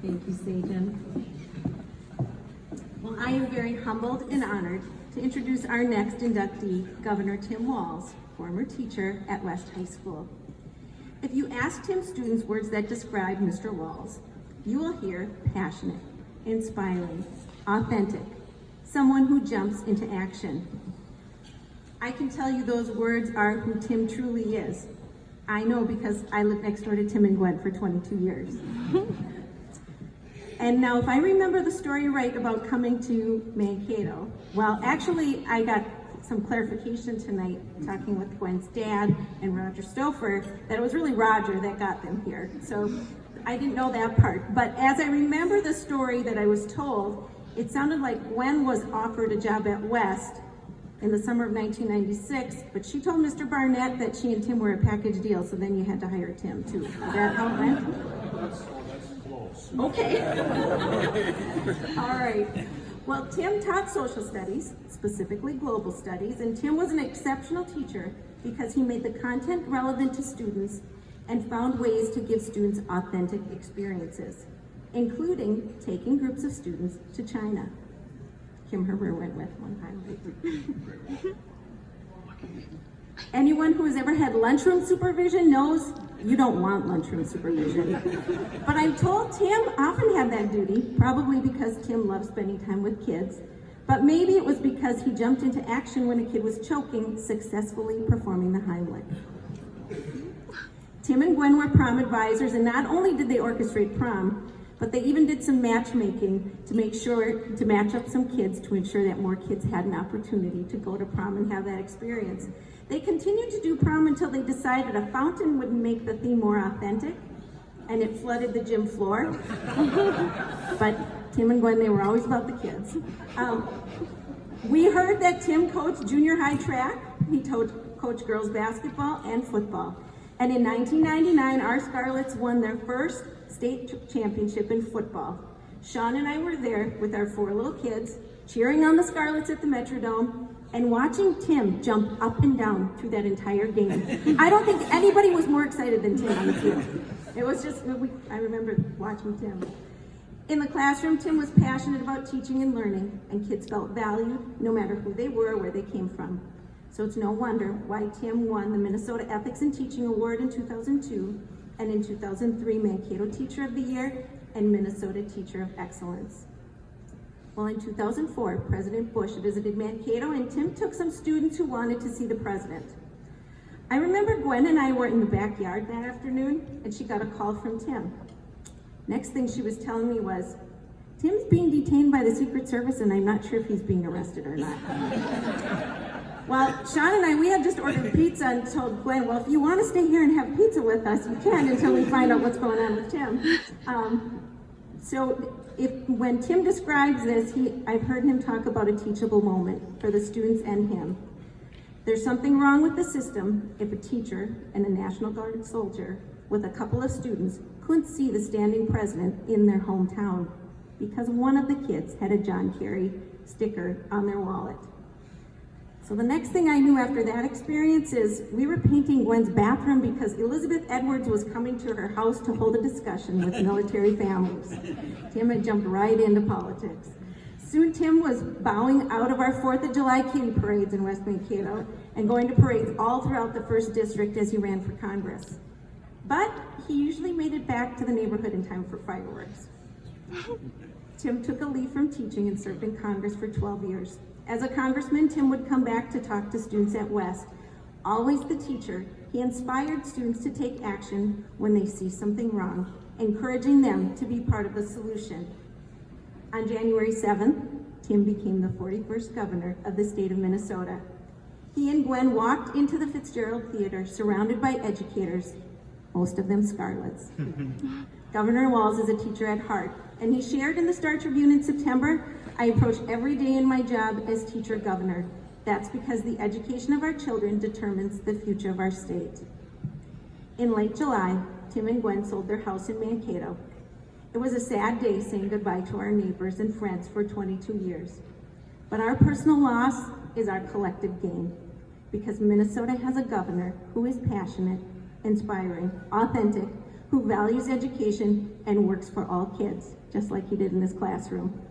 Thank you, Sajan. Well, I am very humbled and honored to introduce our next inductee, Governor Tim Walz, former teacher at West High School. If you ask Tim students words that describe Mr. Walz, you will hear passionate, inspiring, authentic, someone who jumps into action. I can tell you those words are who Tim truly is. I know because I lived next door to Tim and Gwen for 22 years. And now if I remember the story right about coming to Mankato, well, actually I got some clarification tonight talking with Gwen's dad and Roger Stouffer that it was really Roger that got them here. So I didn't know that part. But as I remember the story that I was told, it sounded like Gwen was offered a job at West in the summer of 1996, but she told Mr. Barnett that she and Tim were a package deal, so then you had to hire Tim too. Is that how it went? That's close. Okay. All right. Well, Tim taught social studies, specifically global studies, and Tim was an exceptional teacher because he made the content relevant to students and found ways to give students authentic experiences, including taking groups of students to China. Kim Herber went with one time. Anyone who has ever had lunchroom supervision knows you don't want lunchroom supervision. But I'm told Tim often had that duty, probably because Tim loves spending time with kids, but maybe it was because he jumped into action when a kid was choking, successfully performing the Heimlich. Tim and Gwen were prom advisors, and not only did they orchestrate prom, but they even did some matchmaking to make sure to match up some kids to ensure that more kids had an opportunity to go to prom and have that experience. They continued to do prom until they decided a fountain would make the theme more authentic, and it flooded the gym floor. But Tim and Gwen, they were always about the kids. We heard that Tim coached junior high track. He coached girls basketball and football. And in 1999, our Scarlets won their first state championship in football. Sean and I were there with our 4 little kids, cheering on the Scarlets at the Metrodome, and watching Tim jump up and down through that entire game. I don't think anybody was more excited than Tim on the field. It was just, I remember watching Tim. In the classroom, Tim was passionate about teaching and learning, and kids felt valued no matter who they were or where they came from. So it's no wonder why Tim won the Minnesota Ethics and Teaching Award in 2002, and in 2003, Mankato Teacher of the Year and Minnesota Teacher of Excellence. Well, in 2004, President Bush visited Mankato, and Tim took some students who wanted to see the president. I remember Gwen and I were in the backyard that afternoon, and she got a call from Tim. Next thing she was telling me was, Tim's being detained by the Secret Service, and I'm not sure if he's being arrested or not. Well, Sean and I, we had just ordered pizza and told Gwen, well, if you want to stay here and have pizza with us, you can until we find out what's going on with Tim. When Tim describes this, I've heard him talk about a teachable moment for the students and him. There's something wrong with the system if a teacher and a National Guard soldier with a couple of students couldn't see the standing president in their hometown because one of the kids had a John Kerry sticker on their wallet. So the next thing I knew after that experience is we were painting Gwen's bathroom because Elizabeth Edwards was coming to her house to hold a discussion with military families. Tim had jumped right into politics. Soon Tim was bowing out of our 4th of July kitty parades in West Mankato and going to parades all throughout the 1st District as he ran for Congress. But he usually made it back to the neighborhood in time for fireworks. Tim took a leave from teaching and served in Congress for 12 years. As a congressman, Tim would come back to talk to students at West. Always the teacher, he inspired students to take action when they see something wrong, encouraging them to be part of the solution. On January 7th, Tim became the 41st governor of the state of Minnesota. He and Gwen walked into the Fitzgerald Theater surrounded by educators, most of them Scarlets. Governor Walz is a teacher at heart, and he shared in the Star Tribune in September, I approach every day in my job as teacher governor. That's because the education of our children determines the future of our state. In late July, Tim and Gwen sold their house in Mankato. It was a sad day saying goodbye to our neighbors and friends for 22 years. But our personal loss is our collective gain, because Minnesota has a governor who is passionate, inspiring, authentic, who values education and works for all kids, just like he did in his classroom.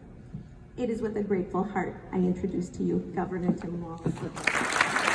It is with a grateful heart I introduce to you Governor Tim Walz.